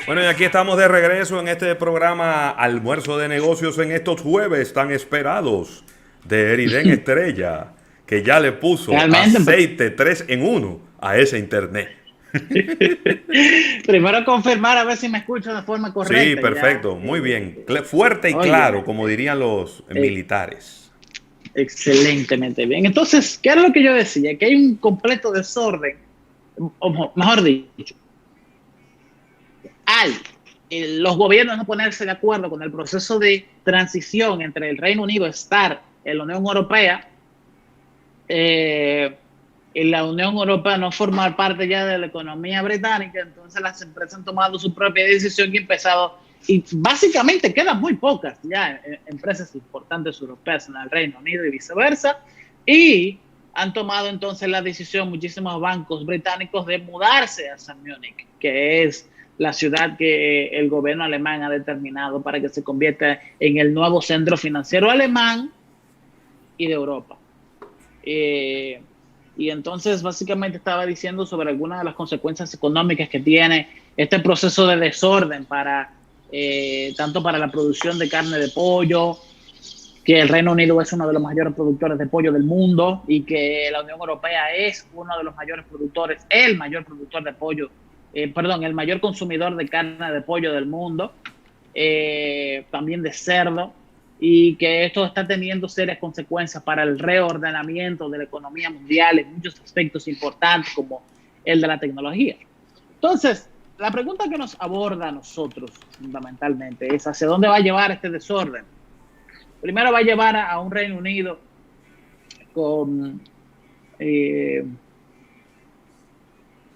Bueno, y aquí estamos de regreso en este programa Almuerzo de Negocios en estos jueves tan esperados de Eriden Estrella, que ya le puso Realmente, aceite 3 en uno a ese internet. primero confirmar a ver si me escucho de forma Sí, correcta. Ya, perfecto, muy bien. Fuerte y claro, óyeme, como dirían los eh, militares. excelentemente bien. Entonces, ¿qué era lo que yo decía? Que hay un completo desorden, o mejor dicho, al los gobiernos no ponerse de acuerdo con el proceso de transición entre el Reino Unido estar en la Unión Europea, eh, y la Unión Europea no formar parte ya de la economía británica, entonces las empresas han tomado su propia decisión y empezado, y básicamente quedan muy pocas ya empresas importantes europeas en el Reino Unido y viceversa, y han tomado entonces la decisión muchísimos bancos británicos de mudarse a San Múnich, que es la ciudad que el gobierno alemán ha determinado para que se convierta en el nuevo centro financiero alemán y de Europa. Eh, y entonces básicamente estaba diciendo sobre algunas de las consecuencias económicas que tiene este proceso de desorden para tanto para la producción de carne de pollo, que el Reino Unido es uno de los mayores productores de pollo del mundo y que la Unión Europea es uno de los mayores productores, el mayor productor de pollo, perdón, el mayor consumidor de carne de pollo del mundo, también de cerdo, y que esto está teniendo serias consecuencias para el reordenamiento de la economía mundial en muchos aspectos importantes como el de la tecnología. Entonces, la pregunta que nos aborda a nosotros fundamentalmente es hacia dónde va a llevar este desorden. Primero va a llevar a un Reino Unido con eh,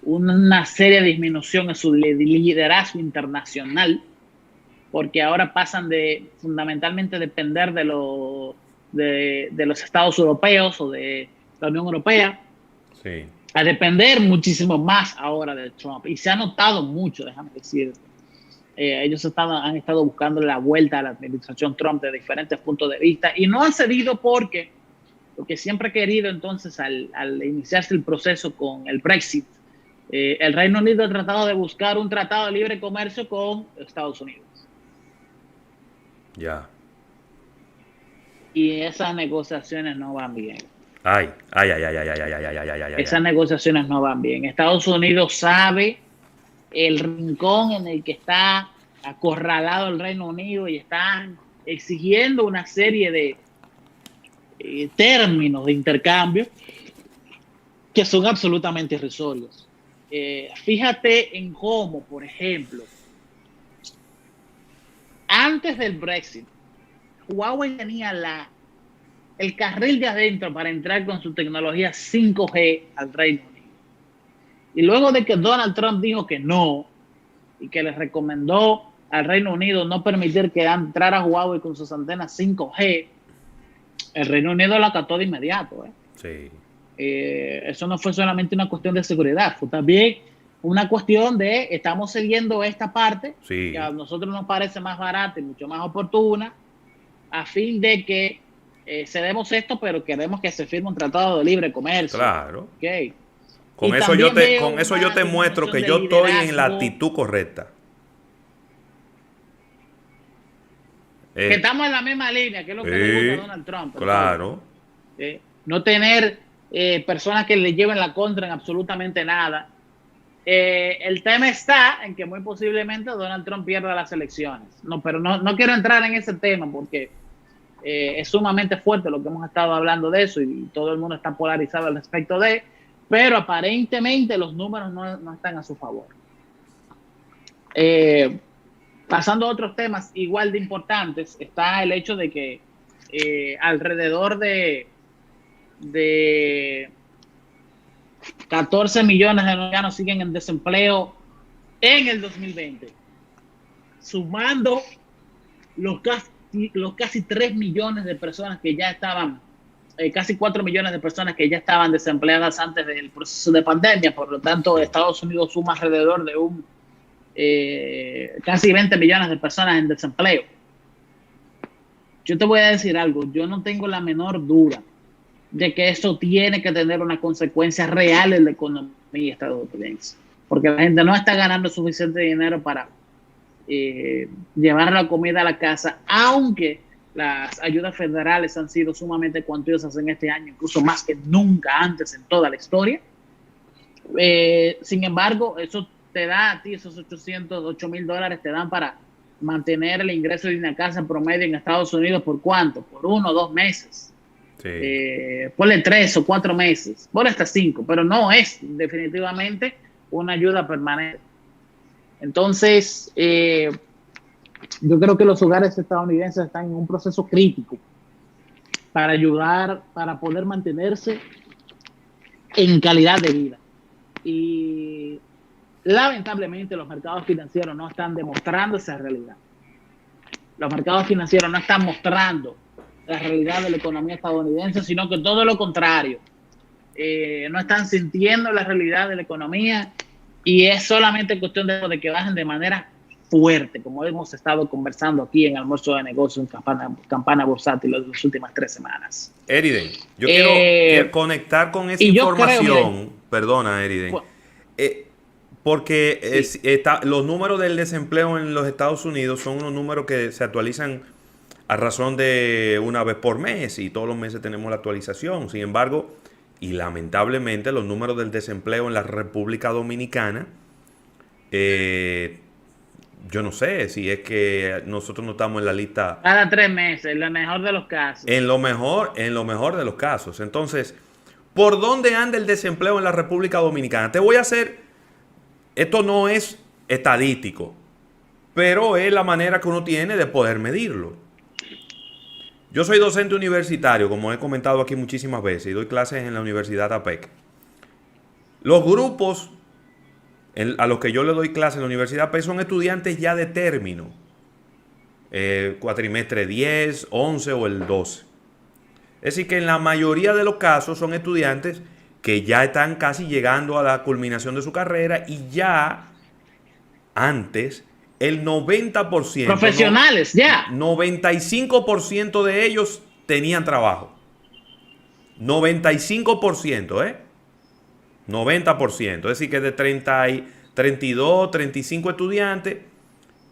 una seria disminución en su liderazgo internacional, porque ahora pasan de fundamentalmente depender de los Estados europeos o de la Unión Europea Sí. a depender muchísimo más ahora de Trump. Y se ha notado mucho, déjame decir. Ellos han estado buscando la vuelta a la administración Trump de diferentes puntos de vista y no han cedido porque lo que siempre he querido entonces al iniciarse el proceso con el Brexit, el Reino Unido ha tratado de buscar un tratado de libre comercio con Estados Unidos. Ya. Y esas negociaciones no van bien. Ay, ay, ay, ay, ay, ay, ay, ay, ay, ay, ay, ay, Esas ay. negociaciones no van bien. Estados Unidos sabe el rincón en el que está acorralado el Reino Unido y están exigiendo una serie de términos de intercambio que son absolutamente irrisorios. Fíjate en cómo, por ejemplo, antes del Brexit, Huawei tenía el carril de adentro para entrar con su tecnología 5G al Reino Unido. Y luego de que Donald Trump dijo que no y que le recomendó al Reino Unido no permitir que entrara Huawei con sus antenas 5G, el Reino Unido la acató de inmediato. Sí. Eso no fue solamente una cuestión de seguridad, fue también una cuestión de estamos siguiendo esta parte que Sí. a nosotros nos parece más barata y mucho más oportuna a fin de que cedemos esto, pero queremos que se firme un tratado de libre comercio. Claro. Okay. Y también veo Con eso yo una te muestro disminución que de yo estoy en la liderazgo, actitud correcta. que Eh, estamos en la misma línea, que es lo que le gusta a sí, Donald Trump, entonces. claro. No tener personas que le lleven la contra en absolutamente nada. El tema está en que muy posiblemente Donald Trump pierda las elecciones. No, pero no quiero entrar en ese tema porque es sumamente fuerte lo que hemos estado hablando de eso y todo el mundo está polarizado al respecto de, pero aparentemente los números no están a su favor. Eh, Pasando a otros temas igual de importantes, está el hecho de que alrededor de 14 millones de americanos siguen en desempleo en el 2020, sumando los casi 3 millones de personas que ya estaban, casi 4 millones de personas que ya estaban desempleadas antes del proceso de pandemia. Por lo tanto, Sí. Estados Unidos suma alrededor de casi 20 millones de personas en desempleo. Yo te voy a decir algo, yo no tengo la menor duda de que eso tiene que tener una consecuencia real en la economía estadounidense, porque la gente no está ganando suficiente dinero para llevar la comida a la casa, aunque las ayudas federales han sido sumamente cuantiosas en este año, incluso más que nunca antes en toda la historia. Sin embargo, eso te da a ti, esos $800,000 te dan para mantener el ingreso de una casa en promedio en Estados Unidos. ¿Por cuánto? Por 1 o 2 meses. Sí. Ponle 3 o 4 meses, ponle hasta 5, pero no es definitivamente una ayuda permanente. Entonces, yo creo que los hogares estadounidenses están en un proceso crítico para ayudar, para poder mantenerse en calidad de vida. Y lamentablemente los mercados financieros no están demostrando esa realidad. Los mercados financieros no están mostrando la realidad de la economía estadounidense, sino que todo lo contrario. No están sintiendo la realidad de la economía y es solamente cuestión de que bajen de manera fuerte, como hemos estado conversando aquí en Almuerzo de Negocios, en Campana Bursátil las últimas 3 semanas. Eriden, yo quiero conectar con esa información. Perdona, Eriden. Porque los números del desempleo en los Estados Unidos son unos números que se actualizan a razón de una vez por mes y todos los meses tenemos la actualización. Sin embargo, y lamentablemente los números del desempleo en la República Dominicana, yo no sé si es que nosotros no estamos en la lista. Cada 3 meses, en lo mejor de los casos. En lo mejor de los casos. Entonces, ¿por dónde anda el desempleo en la República Dominicana? Esto no es estadístico, pero es la manera que uno tiene de poder medirlo. Yo soy docente universitario, como he comentado aquí muchísimas veces, y doy clases en la Universidad APEC. Los grupos a los que yo le doy clases en la Universidad APEC son estudiantes ya de término, cuatrimestre 10, 11 o el 12. Es decir, que en la mayoría de los casos son estudiantes que ya están casi llegando a la culminación de su carrera y ya antes el 90%... Profesionales, ya. 95% de ellos tenían trabajo. 95%, ¿eh? 90%. Es decir, que de 32, 35 estudiantes,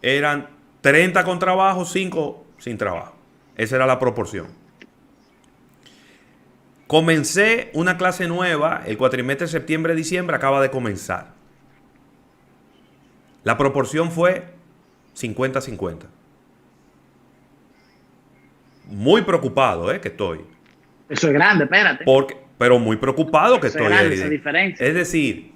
eran 30 con trabajo, 5 sin trabajo. Esa era la proporción. Comencé una clase nueva, el cuatrimestre septiembre-diciembre acaba de comenzar. La proporción fue 50-50. Muy preocupado, que estoy. Eso es grande, espérate. Pero muy preocupado que estoy. Es grande esa diferencia. Es decir,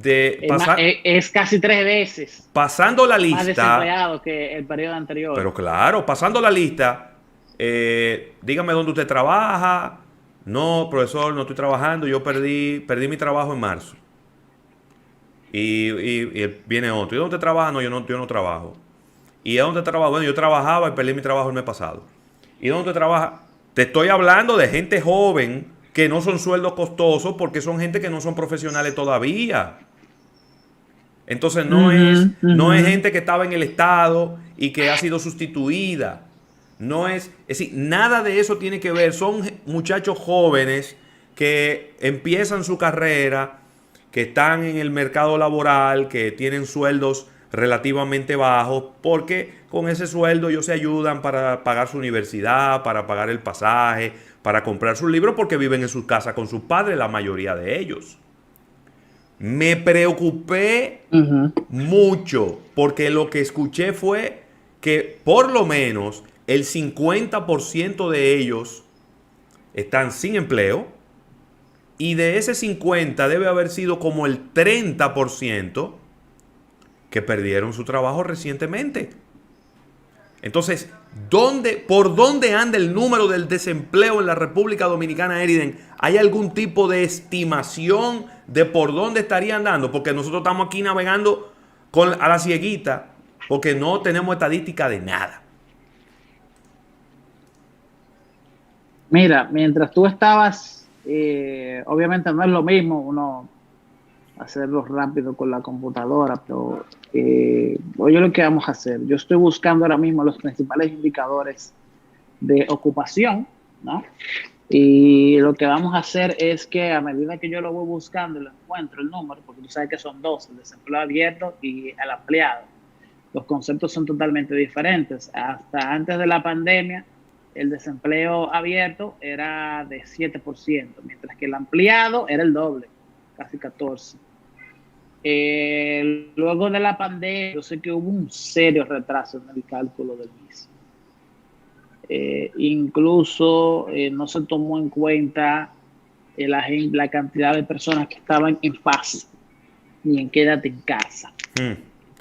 es casi 3 veces. Pasando la lista. Más desempleado que el periodo anterior. Pero claro, pasando la lista, dígame dónde usted trabaja. No, profesor, no estoy trabajando. Yo perdí mi trabajo en marzo. Y viene otro. ¿Y dónde trabaja? No, yo no trabajo. ¿Y a dónde trabaja? Bueno, yo trabajaba y perdí mi trabajo el mes pasado. ¿Y dónde trabaja? Te estoy hablando de gente joven que no son sueldos costosos porque son gente que no son profesionales todavía. Entonces no es gente que estaba en el Estado y que ha sido sustituida. Es decir, nada de eso tiene que ver. Son muchachos jóvenes que empiezan su carrera, que están en el mercado laboral, que tienen sueldos relativamente bajos, porque con ese sueldo ellos se ayudan para pagar su universidad, para pagar el pasaje, para comprar sus libros, porque viven en sus casas con sus padres, la mayoría de ellos. Me preocupé mucho, porque lo que escuché fue que por lo menos el 50% de ellos están sin empleo, y de ese 50% debe haber sido como el 30% que perdieron su trabajo recientemente. Entonces, ¿por dónde anda el número del desempleo en la República Dominicana, Eriden? ¿Hay algún tipo de estimación de por dónde estaría andando? Porque nosotros estamos aquí navegando a la cieguita, porque no tenemos estadística de nada. Mira, mientras tú estabas, obviamente no es lo mismo uno hacerlo rápido con la computadora, pero oye lo que vamos a hacer. Yo estoy buscando ahora mismo los principales indicadores de ocupación, ¿no? Y lo que vamos a hacer es que a medida que yo lo voy buscando y lo encuentro el número, porque tú sabes que son dos, el desempleo abierto y el ampliado. Los conceptos son totalmente diferentes. Hasta antes de la pandemia, el desempleo abierto era de 7%, mientras que el ampliado era el doble, casi 14%. Luego de la pandemia, yo sé que hubo un serio retraso en el cálculo del mismo. Incluso no se tomó en cuenta la cantidad de personas que estaban en fase y en quédate en casa.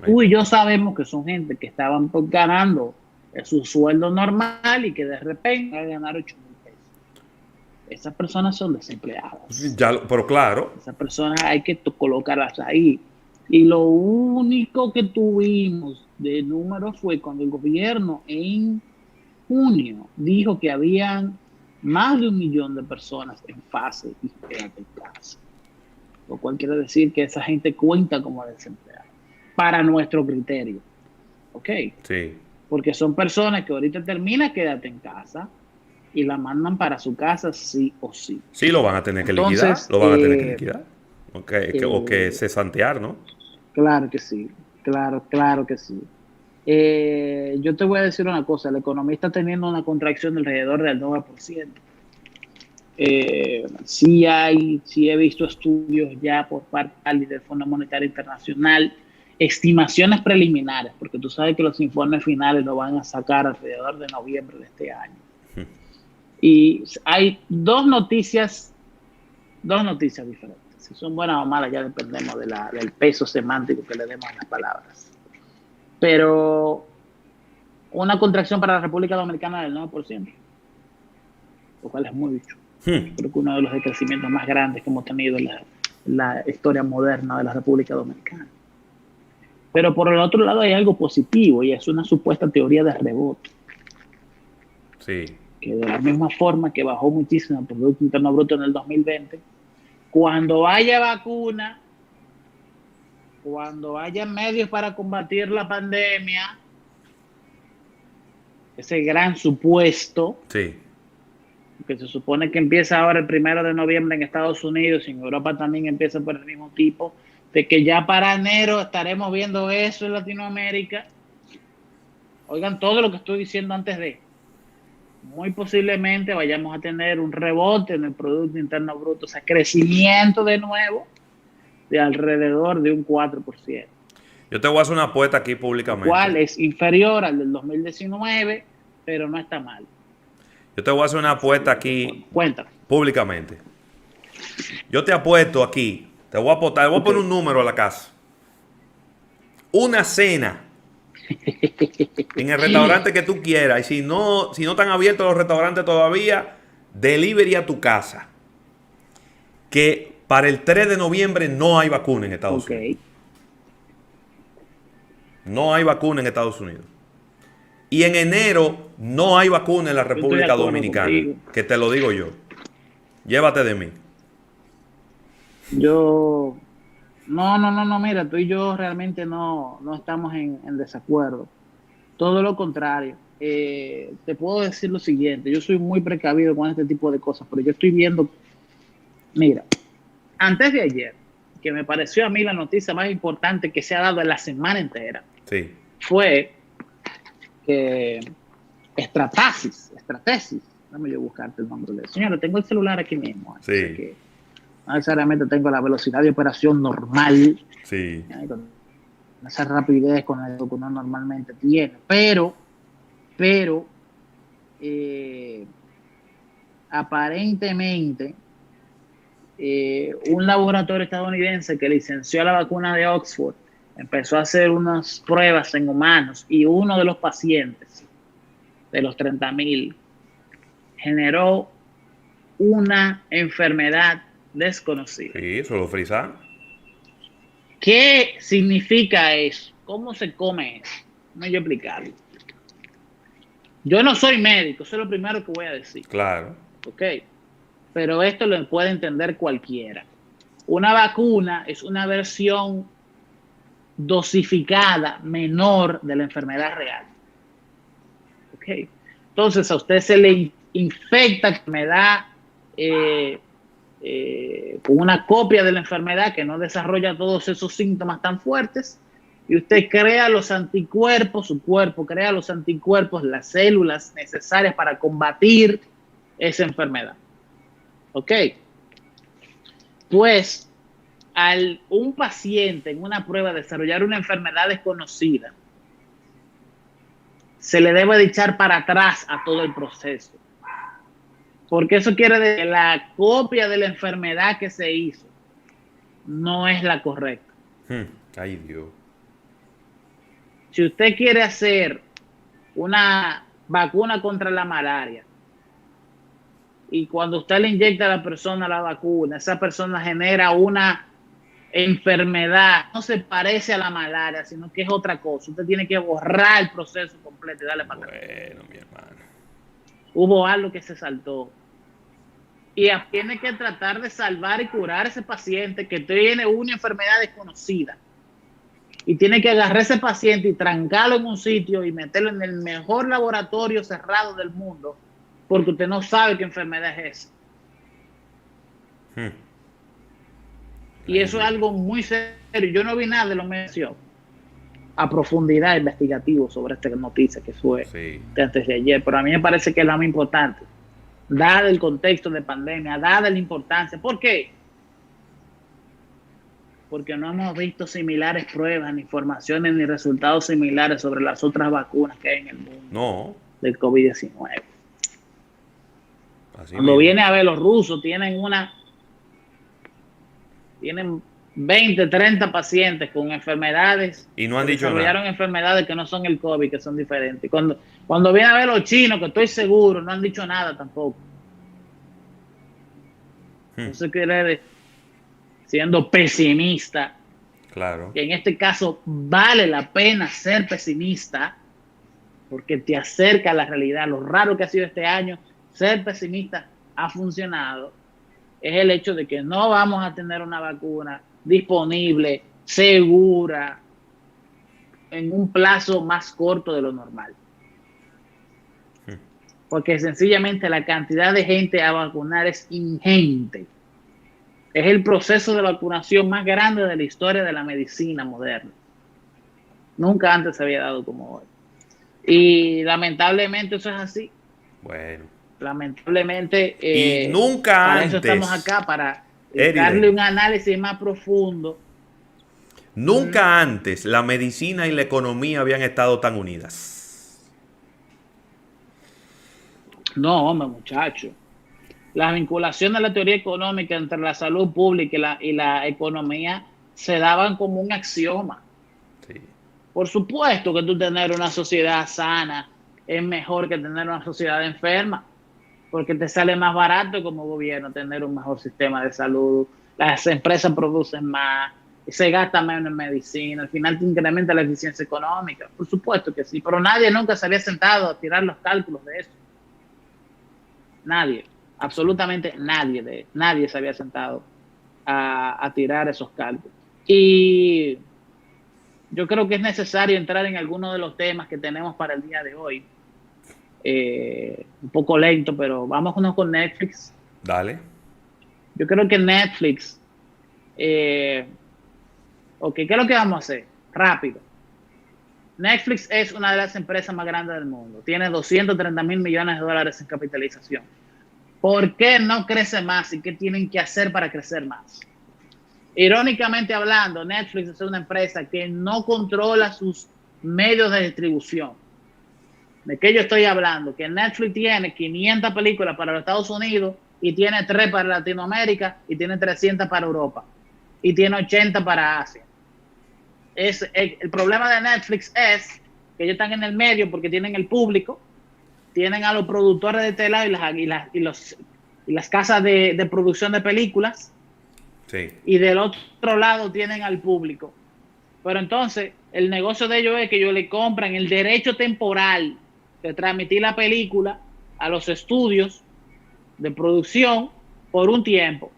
Tú y yo sabemos que son gente que estaban ganando su sueldo normal y que de repente van a ganar 8,000 pesos. Esas personas son desempleadas. Pero claro. Esas personas hay que colocarlas ahí. Y lo único que tuvimos de número fue cuando el gobierno en junio dijo que habían más de 1 millón de personas en fase y quédate en casa. Lo cual quiere decir que esa gente cuenta como desempleada para nuestro criterio. ¿Ok? Sí. Porque son personas que ahorita termina quédate en casa y la mandan para su casa sí o sí. Sí, lo van a tener que liquidar. Lo van a tener que liquidar. O que cesantear, ¿no? Claro que sí. Claro que sí. Yo te voy a decir una cosa, la economía está teniendo una contracción de alrededor del 9%. Sí he visto estudios ya por parte del Fondo Monetario Internacional, estimaciones preliminares, porque tú sabes que los informes finales lo van a sacar alrededor de noviembre de este año. Y hay dos noticias diferentes. Si son buenas o malas ya dependemos del peso semántico que le demos a las palabras. Pero una contracción para la República Dominicana del 9%, lo cual es muy mucho. Creo que uno de los decrecimientos más grandes que hemos tenido en la historia moderna de la República Dominicana. Pero por el otro lado hay algo positivo y es una supuesta teoría de rebote. Sí. Que de la misma forma que bajó muchísimo el Producto Interno Bruto en el 2020, cuando haya vacuna, cuando haya medios para combatir la pandemia, ese gran supuesto, sí, que se supone que empieza ahora el 1 de noviembre en Estados Unidos y en Europa también empieza por el mismo tipo, de que ya para enero estaremos viendo eso en Latinoamérica. Oigan todo lo que estoy diciendo antes de. Muy posiblemente vayamos a tener un rebote en el Producto Interno Bruto, o sea, crecimiento de nuevo de alrededor de un 4%. Yo te voy a hacer una apuesta aquí públicamente. Lo cual es inferior al del 2019, pero no está mal. Yo te voy a hacer una apuesta aquí Cuéntame. Públicamente. Yo te apuesto aquí, te voy a apostar, voy a poner un número a la casa. Una cena en el restaurante que tú quieras. Y si no están abiertos los restaurantes todavía, delivery a tu casa. Que para el 3 de noviembre no hay vacuna en Estados Unidos. No hay vacuna en Estados Unidos. Y en enero no hay vacuna en la República Dominicana. Contigo. Que te lo digo yo. Llévate de mí. No, mira, tú y yo realmente no estamos en desacuerdo. Todo lo contrario. Te puedo decir lo siguiente, yo soy muy precavido con este tipo de cosas, pero yo estoy viendo, mira, antes de ayer, que me pareció a mí la noticia más importante que se ha dado en la semana entera, sí, fue que Stratasys, déjame yo buscarte el nombre de eso. Señora, tengo el celular aquí mismo. Sí. Que no necesariamente tengo la velocidad de operación normal. Sí. Con esa rapidez con el que uno normalmente tiene. Pero aparentemente un laboratorio estadounidense que licenció la vacuna de Oxford empezó a hacer unas pruebas en humanos y uno de los pacientes de los 30,000 generó una enfermedad desconocida. Sí, solo frisa. ¿Qué significa eso? ¿Cómo se come eso? No voy a explicarlo. Yo no soy médico, eso es lo primero que voy a decir. Claro. Ok. Pero esto lo puede entender cualquiera. Una vacuna es una versión dosificada menor de la enfermedad real. Ok. Entonces a usted se le infecta la enfermedad con una copia de la enfermedad que no desarrolla todos esos síntomas tan fuertes y usted crea los anticuerpos, su cuerpo crea los anticuerpos, las células necesarias para combatir esa enfermedad. ¿Ok? Pues al un paciente en una prueba desarrollar una enfermedad desconocida, se le debe de echar para atrás a todo el proceso. Porque eso quiere decir que la copia de la enfermedad que se hizo no es la correcta. Ay, Dios. Si usted quiere hacer una vacuna contra la malaria y cuando usted le inyecta a la persona la vacuna, esa persona genera una enfermedad, no se parece a la malaria, sino que es otra cosa. Usted tiene que borrar el proceso completo y darle para atrás. Bueno, mi hermano. Hubo algo que se saltó. Y tiene que tratar de salvar y curar a ese paciente que tiene una enfermedad desconocida. Y tiene que agarrar a ese paciente y trancarlo en un sitio y meterlo en el mejor laboratorio cerrado del mundo, porque usted no sabe qué enfermedad es esa. Y eso es algo muy serio. Yo no vi nada de lo mencionado a profundidad investigativo sobre esta noticia que fue de antes de ayer, pero a mí me parece que es la más importante, dada el contexto de pandemia, dada la importancia. ¿Por qué? Porque no hemos visto similares pruebas, ni informaciones, ni resultados similares sobre las otras vacunas que hay en el mundo del COVID-19. Cuando viene a ver, los rusos tienen 20, 30 pacientes con enfermedades y no han dicho desarrollaron nada. Enfermedades que no son el COVID, que son diferentes. Cuando viene a ver los chinos, que estoy seguro, no han dicho nada tampoco. No se quiere, siendo pesimista, claro, que en este caso vale la pena ser pesimista porque te acerca a la realidad. Lo raro que ha sido este año, ser pesimista ha funcionado. Es el hecho de que no vamos a tener una vacuna disponible, segura, en un plazo más corto de lo normal. Porque sencillamente la cantidad de gente a vacunar es ingente. Es el proceso de vacunación más grande de la historia de la medicina moderna. Nunca antes se había dado como hoy. Y lamentablemente eso es así. Bueno. Lamentablemente, y nunca para antes, eso estamos acá, para darle un análisis más profundo. Nunca antes la medicina y la economía habían estado tan unidas. No, hombre, muchacho. La vinculación de la teoría económica entre la salud pública y la economía se daban como un axioma. Sí. Por supuesto que tú tener una sociedad sana es mejor que tener una sociedad enferma, porque te sale más barato como gobierno tener un mejor sistema de salud, las empresas producen más, se gasta menos en medicina, al final te incrementa la eficiencia económica. Por supuesto que sí, pero nadie nunca se había sentado a tirar los cálculos de eso. Nadie, absolutamente nadie se había sentado a tirar esos cálculos. Y yo creo que es necesario entrar en algunos de los temas que tenemos para el día de hoy. Un poco lento, pero vámonos con Netflix. Dale. Yo creo que Netflix, ok, ¿qué es lo que vamos a hacer? Rápido. Netflix es una de las empresas más grandes del mundo. Tiene 230 mil millones de dólares en capitalización. ¿Por qué no crece más y qué tienen que hacer para crecer más? Irónicamente hablando, Netflix es una empresa que no controla sus medios de distribución. ¿De qué yo estoy hablando? Que Netflix tiene 500 películas para los Estados Unidos y tiene 3 para Latinoamérica y tiene 300 para Europa y tiene 80 para Asia. El problema de Netflix es que ellos están en el medio porque tienen el público, tienen a los productores de tela y las casas de producción de películas. Sí. Y del otro lado tienen al público. Pero entonces el negocio de ellos es que ellos le compran el derecho temporal de transmitir la película a los estudios de producción por un tiempo.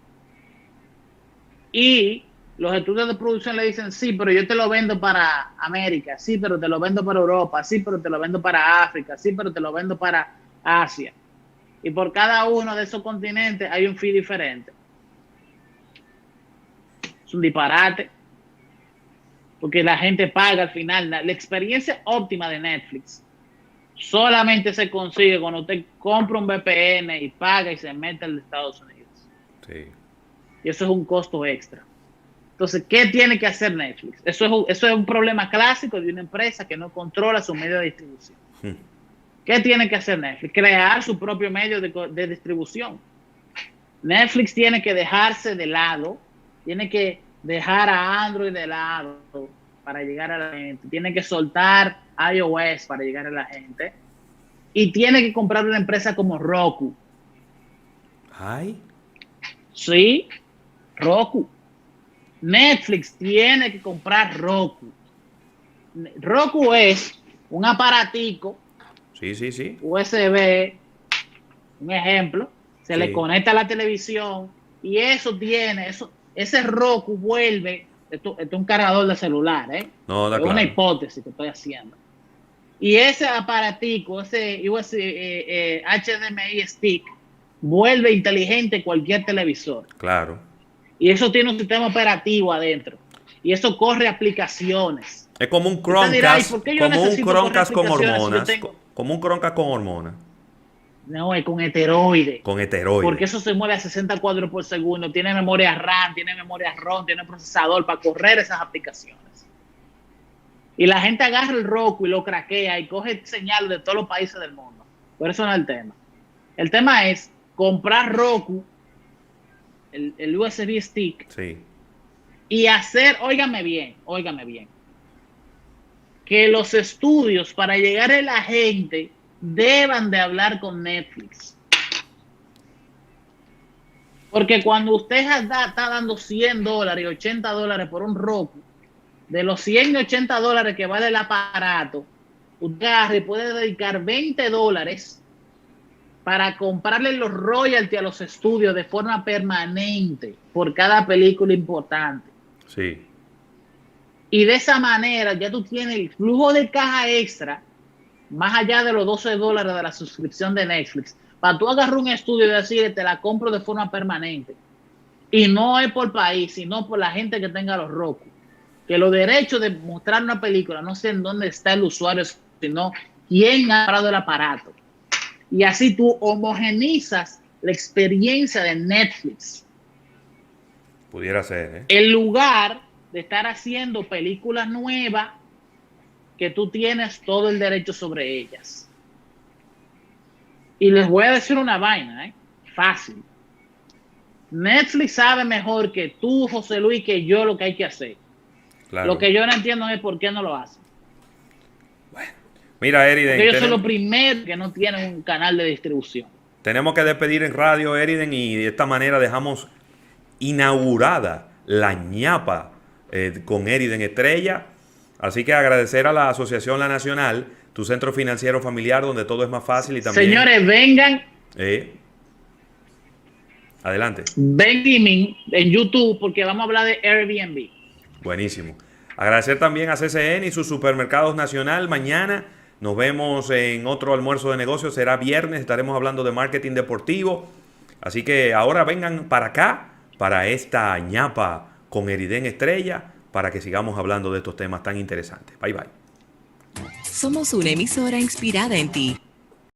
Y los estudios de producción le dicen, sí, pero yo te lo vendo para América, sí, pero te lo vendo para Europa, sí, pero te lo vendo para África, sí, pero te lo vendo para Asia. Y por cada uno de esos continentes hay un fee diferente. Es un disparate. porque la gente paga al final. La experiencia óptima de Netflix solamente se consigue cuando usted compra un VPN y paga y se mete en Estados Unidos. Sí. Y eso es un costo extra. Entonces, ¿qué tiene que hacer Netflix? Eso es un problema clásico de una empresa que no controla su medio de distribución. ¿Qué tiene que hacer Netflix? Crear su propio medio de distribución. Netflix tiene que dejarse de lado, tiene que dejar a Android de lado para llegar a la gente, tiene que soltar iOS para llegar a la gente y tiene que comprar una empresa como Roku. Ay. Sí, Roku. Netflix tiene que comprar Roku. Roku es un aparatico Sí. USB, un ejemplo, se Sí. le conecta a la televisión y ese Roku vuelve, esto es un cargador de celular, No, da es una claro. hipótesis que estoy haciendo. Y ese aparatico, ese USB, HDMI stick, vuelve inteligente cualquier televisor. Claro. Y eso tiene un sistema operativo adentro. Y eso corre aplicaciones. Es como un Usted dirá, ¿y Chromecast, por qué yo necesito correr con aplicaciones si yo hormonas. tengo? Como un Chromecast con hormonas. No, es con heteroide. Con Porque heteroides. eso se mueve a 60 cuadros por segundo. Tiene memoria RAM, tiene memoria ROM, tiene procesador para correr esas aplicaciones. Y la gente agarra el Roku y lo craquea y coge señales de todos los países del mundo. Pero eso no es el tema. El tema es comprar Roku, el USB stick, Sí. y hacer, óigame bien, que los estudios para llegar a la gente deban de hablar con Netflix. Porque cuando usted está dando $100 y $80 por un Roku, de los 100 y $80 que vale el aparato, usted puede dedicar $20 para comprarle los royalties a los estudios de forma permanente por cada película importante. Sí. Y de esa manera ya tú tienes el flujo de caja extra, más allá de los $12 de la suscripción de Netflix, para tú agarrar un estudio y decir, te la compro de forma permanente. Y no es por país, sino por la gente que tenga los Roku. Que los derechos de mostrar una película, no sé en dónde está el usuario, sino quién ha comprado el aparato. Y así tú homogenizas la experiencia de Netflix. Pudiera ser, ¿eh? En lugar de estar haciendo películas nuevas que tú tienes todo el derecho sobre ellas. Y les voy a decir una vaina, fácil. Netflix sabe mejor que tú, José Luis, que yo lo que hay que hacer. Claro. Lo que yo no entiendo es por qué no lo hacen. Bueno. Mira, Eriden. Porque ellos son los primeros que no tienen un canal de distribución. Tenemos que despedir en radio, Eriden, y de esta manera dejamos inaugurada la ñapa con Eriden Estrella. Así que agradecer a la Asociación La Nacional, tu centro financiero familiar, donde todo es más fácil y también... Señores, vengan. Adelante. Ven en YouTube porque vamos a hablar de Airbnb. Buenísimo. Agradecer también a CCN y sus supermercados nacional. Mañana nos vemos en otro almuerzo de negocios. Será viernes. Estaremos hablando de marketing deportivo. Así que ahora vengan para acá, para esta ñapa con Eriden Estrella, para que sigamos hablando de estos temas tan interesantes. Bye, bye. Somos una emisora inspirada en ti.